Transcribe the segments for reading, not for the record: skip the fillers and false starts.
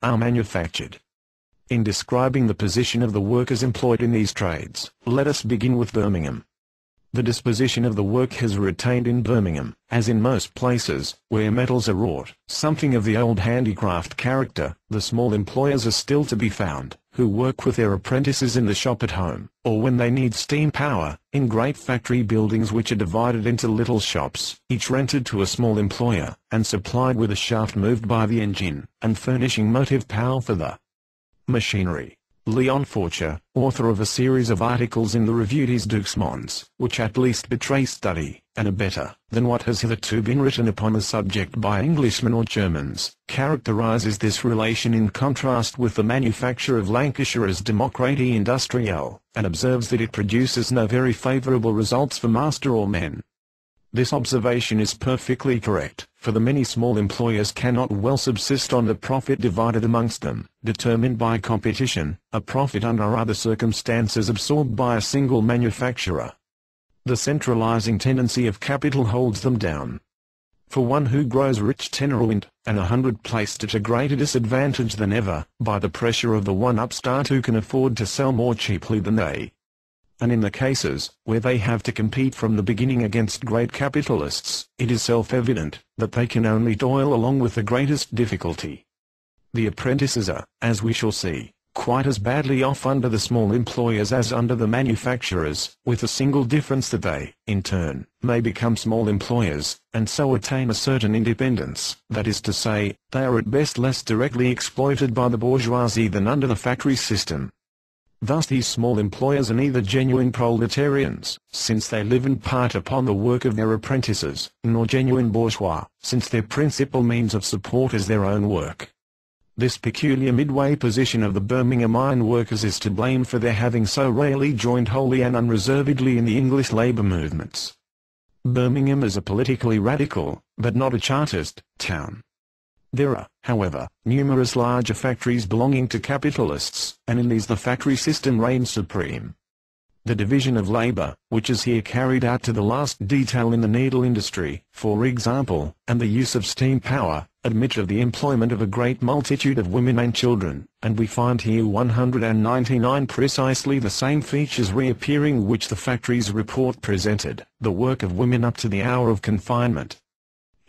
are manufactured. In describing the position of the workers employed in these trades, let us begin with Birmingham. The disposition of the work has retained in Birmingham, as in most places where metals are wrought, something of the old handicraft character. The small employers are still to be found, who work with their apprentices in the shop at home, or when they need steam power, in great factory buildings which are divided into little shops, each rented to a small employer, and supplied with a shaft moved by the engine, and furnishing motive power for the machinery. Leon Forcher, author of a series of articles in the Revue des Deux Mondes, which at least betray study, and are better than what has hitherto been written upon the subject by Englishmen or Germans, characterizes this relation in contrast with the manufacture of Lancashire as démocratie industrielle, and observes that it produces no very favorable results for master or men. This observation is perfectly correct, for the many small employers cannot well subsist on the profit divided amongst them, determined by competition, a profit under other circumstances absorbed by a single manufacturer. The centralizing tendency of capital holds them down. For one who grows rich 10 are ruined, and 100 placed at a greater disadvantage than ever, by the pressure of the one upstart who can afford to sell more cheaply than they. And in the cases where they have to compete from the beginning against great capitalists, it is self-evident that they can only toil along with the greatest difficulty. The apprentices are, as we shall see, quite as badly off under the small employers as under the manufacturers, with the single difference that they, in turn, may become small employers, and so attain a certain independence. That is to say, they are at best less directly exploited by the bourgeoisie than under the factory system. Thus these small employers are neither genuine proletarians, since they live in part upon the work of their apprentices, nor genuine bourgeois, since their principal means of support is their own work. This peculiar midway position of the Birmingham iron workers is to blame for their having so rarely joined wholly and unreservedly in the English labour movements. Birmingham is a politically radical, but not a Chartist, town. There are, however, numerous larger factories belonging to capitalists, and in these the factory system reigns supreme. The division of labour, which is here carried out to the last detail in the needle industry, for example, and the use of steam power, admit of the employment of a great multitude of women and children, and we find here 199 precisely the same features reappearing which the factories report presented: the work of women up to the hour of confinement,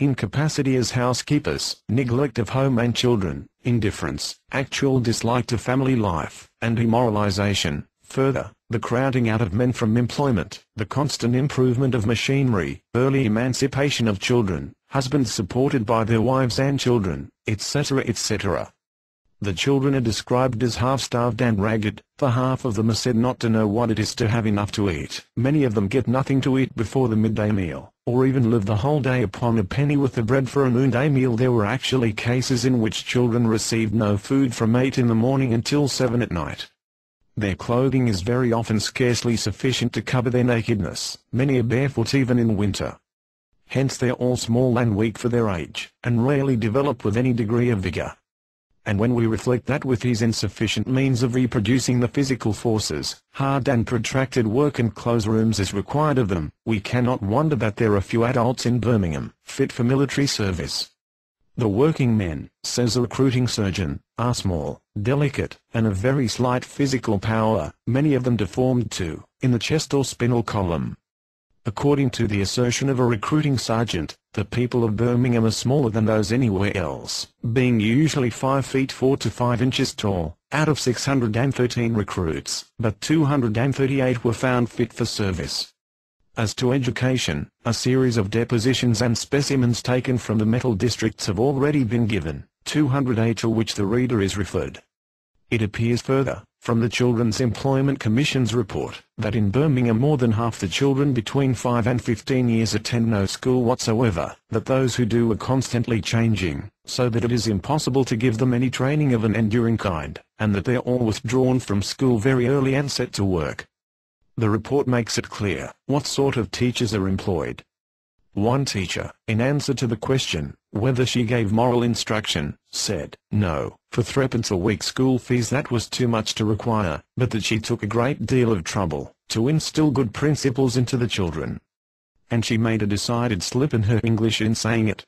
incapacity as housekeepers, neglect of home and children, indifference, actual dislike to family life, and demoralization. Further, the crowding out of men from employment, the constant improvement of machinery, early emancipation of children, husbands supported by their wives and children, etc. etc. The children are described as half-starved and ragged, the half of them are said not to know what it is to have enough to eat. Many of them get nothing to eat before the midday meal, or even live the whole day upon a penny with the bread for a noonday meal. There were actually cases in which children received no food from 8 in the morning until 7 at night. Their clothing is very often scarcely sufficient to cover their nakedness. Many are barefoot even in winter. Hence they are all small and weak for their age, and rarely develop with any degree of vigor. And when we reflect that with these insufficient means of reproducing the physical forces, hard and protracted work and close rooms is required of them, we cannot wonder that there are few adults in Birmingham fit for military service. The working men, says a recruiting surgeon, are small, delicate, and of very slight physical power, many of them deformed too, in the chest or spinal column. According to the assertion of a recruiting sergeant, the people of Birmingham are smaller than those anywhere else, being usually 5 feet 4 to 5 inches tall. Out of 613 recruits, but 238 were found fit for service. As to education, a series of depositions and specimens taken from the metal districts have already been given, 208 to which the reader is referred. It appears further, from the Children's Employment Commission's report, that in Birmingham more than half the children between 5 and 15 years attend no school whatsoever, that those who do are constantly changing, so that it is impossible to give them any training of an enduring kind, and that they are all withdrawn from school very early and set to work. The report makes it clear what sort of teachers are employed. One teacher, in answer to the question whether she gave moral instruction, said, no, for 3d a week school fees that was too much to require, but that she took a great deal of trouble to instill good principles into the children. And she made a decided slip in her English in saying it.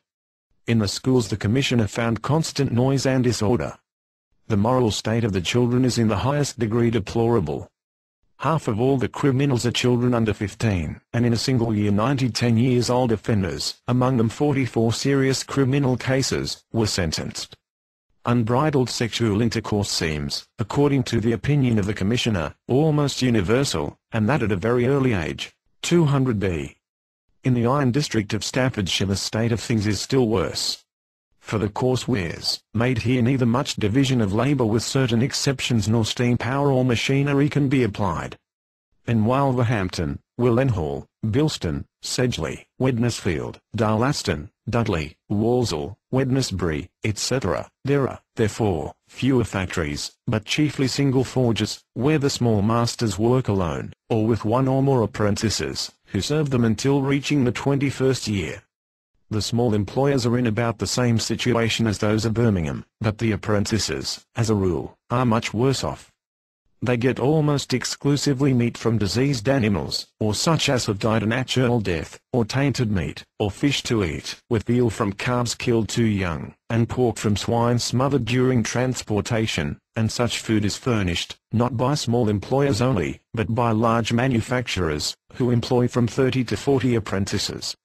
In the schools the Commissioner found constant noise and disorder. The moral state of the children is in the highest degree deplorable. Half of all the criminals are children under 15, and in a single year 90 10-years-old offenders, among them 44 serious criminal cases, were sentenced. Unbridled sexual intercourse seems, according to the opinion of the Commissioner, almost universal, and that at a very early age. 200b. In the Iron District of Staffordshire the state of things is still worse. For the coarse wares, made here neither much division of labour with certain exceptions nor steam power or machinery can be applied. In Wolverhampton, Willenhall, Bilston, Sedgley, Wednesfield, Darlaston, Dudley, Walsall, Wednesbury, etc., there are, therefore, fewer factories, but chiefly single forges, where the small masters work alone, or with one or more apprentices, who serve them until reaching the 21st year. The small employers are in about the same situation as those of Birmingham, but the apprentices, as a rule, are much worse off. They get almost exclusively meat from diseased animals, or such as have died a natural death, or tainted meat, or fish to eat, with veal from calves killed too young, and pork from swine smothered during transportation, and such food is furnished, not by small employers only, but by large manufacturers, who employ from 30 to 40 apprentices.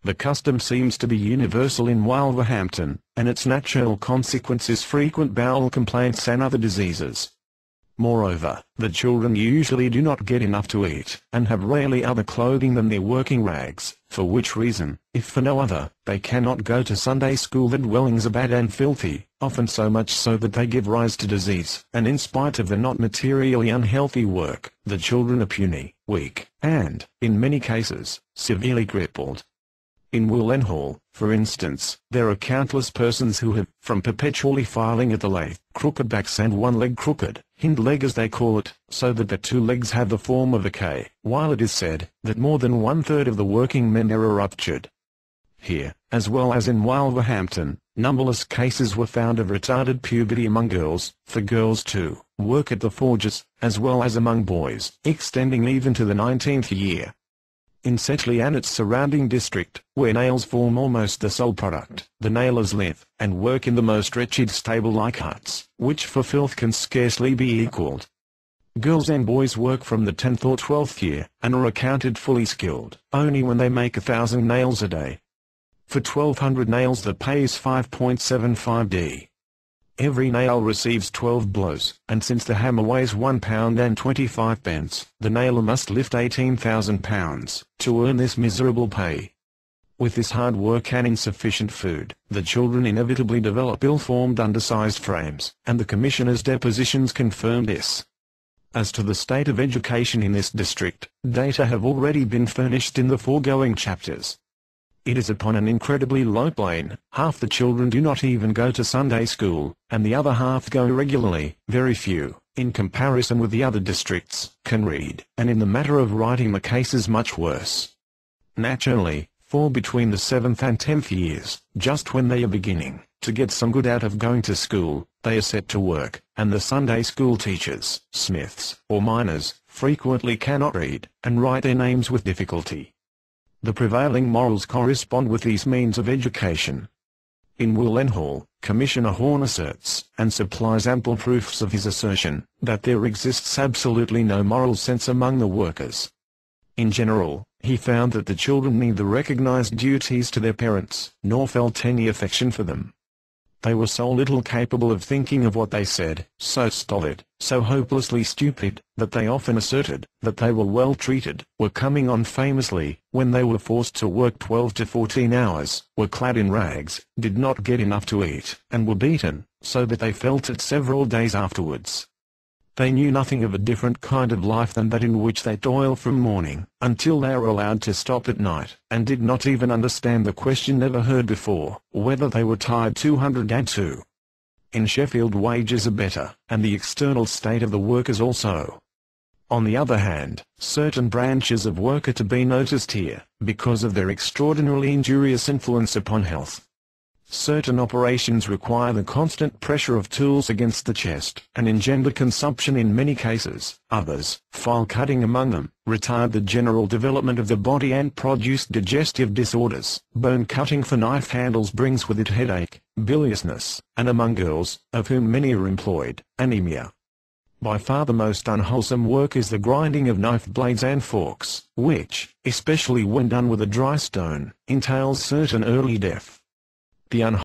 The custom seems to be universal in Wolverhampton, and its natural consequence is frequent bowel complaints and other diseases. Moreover, the children usually do not get enough to eat, and have rarely other clothing than their working rags, for which reason, if for no other, they cannot go to Sunday school. The dwellings are bad and filthy, often so much so that they give rise to disease, and in spite of the not materially unhealthy work, the children are puny, weak, and, in many cases, severely crippled. In Willenhall, for instance, there are countless persons who have, from perpetually filing at the lathe, crooked backs and one leg crooked, hind leg as they call it, so that the two legs have the form of a K, while it is said that more than 1/3 of the working men are ruptured. Here, as well as in Wolverhampton, numberless cases were found of retarded puberty among girls, for girls too, work at the forges, as well as among boys, extending even to the 19th year. In Sedgley and its surrounding district, where nails form almost the sole product, the nailers live, and work in the most wretched stable-like huts, which for filth can scarcely be equalled. Girls and boys work from the 10th or 12th year, and are accounted fully skilled, only when they make 1,000 nails a day. For 1,200 nails the pay is 5.75d. Every nail receives 12 blows, and since the hammer weighs 1 pound and 25 pence, the nailer must lift 18,000 pounds, to earn this miserable pay. With this hard work and insufficient food, the children inevitably develop ill-formed undersized frames, and the Commissioner's depositions confirm this. As to the state of education in this district, data have already been furnished in the foregoing chapters. It is upon an incredibly low plane. Half the children do not even go to Sunday school, and the other half go regularly. Very few, in comparison with the other districts, can read, and in the matter of writing the case is much worse. Naturally, for between the 7th and 10th years, just when they are beginning to get some good out of going to school, they are set to work, and the Sunday school teachers, smiths, or miners, frequently cannot read, and write their names with difficulty. The prevailing morals correspond with these means of education. In Willenhall, Commissioner Horne asserts, and supplies ample proofs of his assertion, that there exists absolutely no moral sense among the workers. In general, he found that the children neither recognized duties to their parents, nor felt any affection for them. They were so little capable of thinking of what they said, so stolid, so hopelessly stupid, that they often asserted that they were well treated, were coming on famously, when they were forced to work 12 to 14 hours, were clad in rags, did not get enough to eat, and were beaten, so that they felt it several days afterwards. They knew nothing of a different kind of life than that in which they toil from morning until they are allowed to stop at night, and did not even understand the question never heard before, whether they were tired 202. In Sheffield wages are better, and the external state of the workers also. On the other hand, certain branches of work are to be noticed here, because of their extraordinarily injurious influence upon health. Certain operations require the constant pressure of tools against the chest, and engender consumption in many cases. Others, file cutting among them, retard the general development of the body and produce digestive disorders. Bone cutting for knife handles brings with it headache, biliousness, and among girls, of whom many are employed, anemia. By far the most unwholesome work is the grinding of knife blades and forks, which, especially when done with a dry stone, entails certain early death. The